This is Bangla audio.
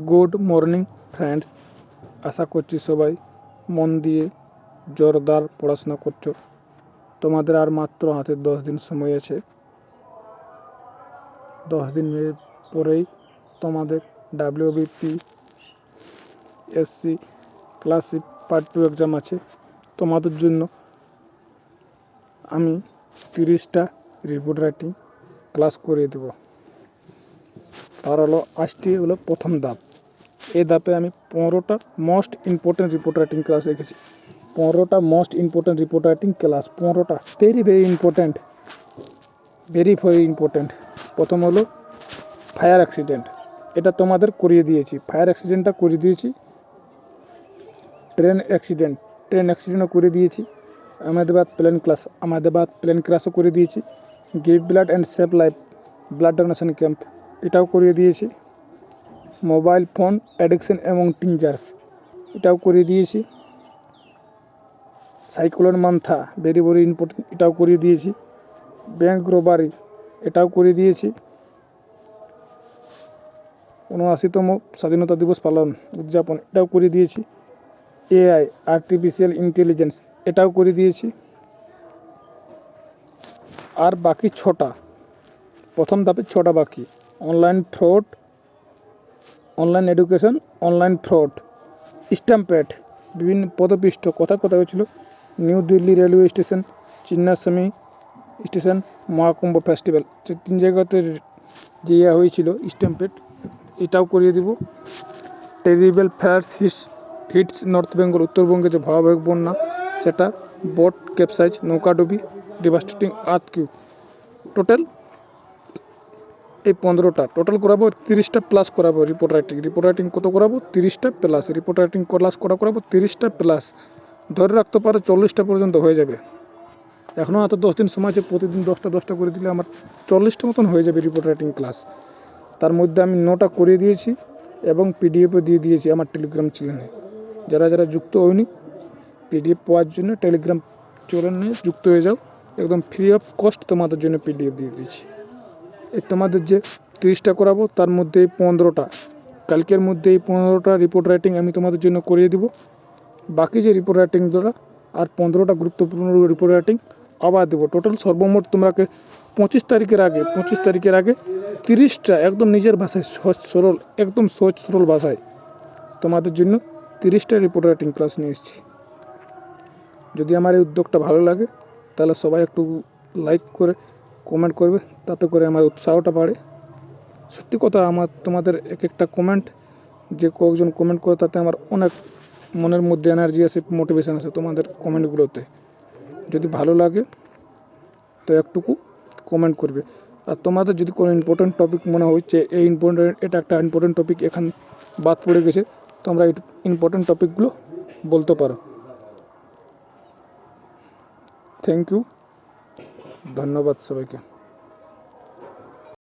গুড মর্নিং ফ্রেন্ডস, আশা করছি সবাই মন দিয়ে জোরদার পড়াশোনা করছো। তোমাদের আর মাত্র হাতে 10 দিন সময় আছে। 10 দিনের পরেই তোমাদের WBP SC classic part 2 exam আছে। তোমাদের জন্য আমি 30টা রিপোর্ট রাইটিং ক্লাস করিয়ে দেবো। তার হলো আজটি হলো প্রথম ধাপ। এই ধাপে আমি 15টা most important report writing class রেখেছি। 15টা most important report writing class, 15টা ভেরি ইম্পর্টেন্ট, ভেরি ইম্পর্টেন্ট। প্রথম হলো ফায়ার অ্যাক্সিডেন্ট, এটা তোমাদের করিয়ে দিয়েছি। ফায়ার অ্যাক্সিডেন্টটা করিয়ে দিয়েছি। ট্রেন অ্যাক্সিডেন্টও করে দিয়েছি। আহমেদাবাদ প্লেন ক্লাসও করে দিয়েছি। Give blood and save life blood donation camp, এটাও করিয়ে দিয়েছি। মোবাইল ফোন অ্যাডিকশন এবং টিনজার্স, এটাও করিয়ে দিয়েছি। সাইক্লোন মান্থা ভেরি ইম্পর্টেন্ট, এটাও করিয়ে দিয়েছি। ব্যাংক রোবারি, এটাও করিয়ে দিয়েছি। 79তম স্বাধীনতা দিবস পালন উদযাপন, এটাও করিয়ে দিয়েছি। AI আর্টিফিশিয়াল ইন্টেলিজেন্স, এটাও করে দিয়েছি। আর বাকি 6টা, প্রথম ধাপে 6টা বাকি। Online fraud, online education, online fraud, stampede, বিভিন্ন পদপিষ্ট, কথা হয়েছিল new Delhi railway station, Chinnaswamy station, Mahakumbh festival, 3 জায়গাতে যে হয়েছিল স্ট্যাম্পেড, এটাও করিয়ে দিব। Terrible floods hits north Bengal, উত্তরবঙ্গে যে ভয়াবহ বন্যা, সেটা বোট ক্যাপসাইজ, নৌকাডুবি, ডিভাস্টেটিং আর্থকুইক, টোটাল এই 15টা টোটাল করাবো। 30টা প্লাস করাবো রিপোর্ট রাইটিং কত করাবো? 30টা প্লাস রিপোর্ট রাইটিং ক্লাস করাবো। 30টা প্লাস ধরে রাখতে পারো 40টা পর্যন্ত হয়ে যাবে। এখনও এত 10 দিন সময় আছে, প্রতিদিন 10টা করে দিলে আমার 40টা মতন হয়ে যাবে রিপোর্ট রাইটিং ক্লাস। তার মধ্যে আমি 9টা করিয়ে দিয়েছি এবং PDF-ও দিয়ে দিয়েছি আমার টেলিগ্রাম চ্যানেলে। যারা যুক্ত হয়নি, PDF পাওয়ার জন্য টেলিগ্রাম চ্যানেলে যুক্ত হয়ে যাও। একদম ফ্রি অফ কস্ট তোমাদের জন্য PDF দিয়ে দিয়েছি। এই তোমাদের যে 30টা করাবো, তার মধ্যে এই 15টা, কালকের মধ্যে এই 15টা রিপোর্ট রাইটিং আমি তোমাদের জন্য করিয়ে দিব। বাকি যে রিপোর্ট রাইটিংগুলো আর 15টা গুরুত্বপূর্ণ রিপোর্ট রাইটিং আবার দেবো। টোটাল সর্বমোট তোমাকে 25 তারিখের আগে 30টা একদম নিজের ভাষায় সরল, একদম সহজ সরল ভাষায় তোমাদের জন্য 30টা রিপোর্ট রাইটিং ক্লাস নিয়ে এসেছি। যদি আমার এই উদ্যোগটা ভালো লাগে, তাহলে সবাই একটু লাইক করে কমেন্ট করবে, তাতে করে আমার উৎসাহটা বাড়ে। সত্যি কথা, তোমাদের একটা কমেন্ট, যে কয়েকজন কমেন্ট করে, তাতে আমার অনেক মনের মধ্যে এনার্জি আসে, মোটিভেশন আসে তোমাদের কমেন্টগুলোতে। যদি ভালো লাগে তো একটুকু কমেন্ট করবে। আর তোমাদের যদি কোনো ইম্পর্টেন্ট টপিক মনে হচ্ছে এটা একটা ইম্পর্টেন্ট টপিক এখানে বাদ পড়ে গেছে, তোমরা এই ইম্পর্টেন্ট টপিকগুলো বলতে পারো। থ্যাংক ইউ, ধন্যবাদ সবাইকে।